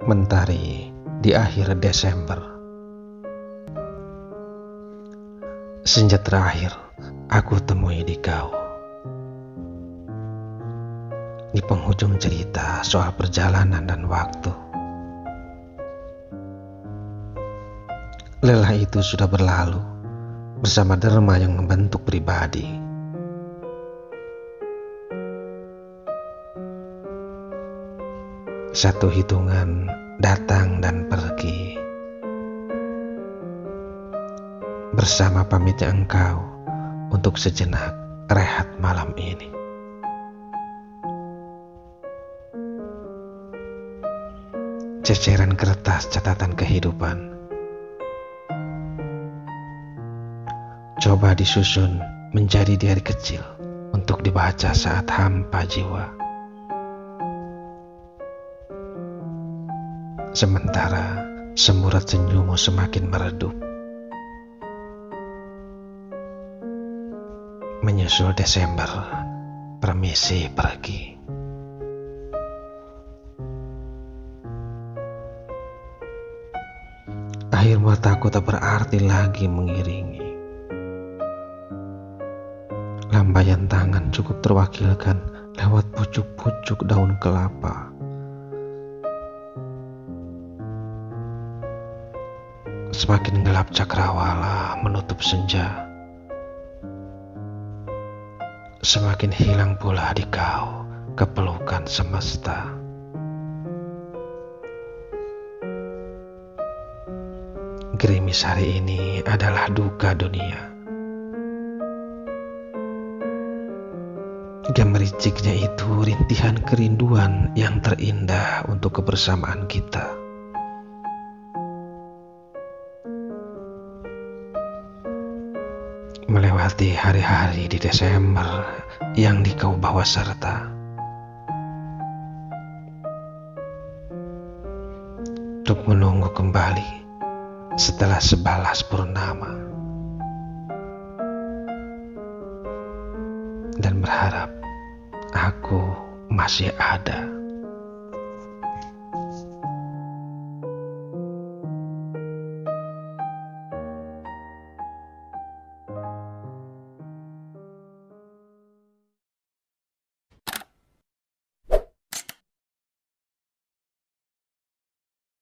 Mentari di akhir Desember. Senja terakhir aku temui di kau, di penghujung cerita soal perjalanan dan waktu. Lelah itu sudah berlalu bersama derma yang membentuk pribadi. Satu hitungan datang dan pergi, bersama pamitnya engkau untuk sejenak rehat malam ini. Ceceran kertas catatan kehidupan coba disusun menjadi diari kecil untuk dibaca saat hampa jiwa. Sementara semburat senyummu semakin meredup, menyusul Desember, permisi pergi. Akhir mataku tak berarti lagi mengiringi. Lambaian tangan cukup terwakilkan lewat pucuk-pucuk daun kelapa. Semakin gelap cakrawala menutup senja, semakin hilang pula di kau kepelukan semesta. Gerimis hari ini adalah duka dunia. Gemericiknya itu rintihan kerinduan yang terindah untuk kebersamaan kita. Melewati hari-hari di Desember yang di kau bawa serta, untuk menunggu kembali setelah sebalas purnama, dan berharap aku masih ada.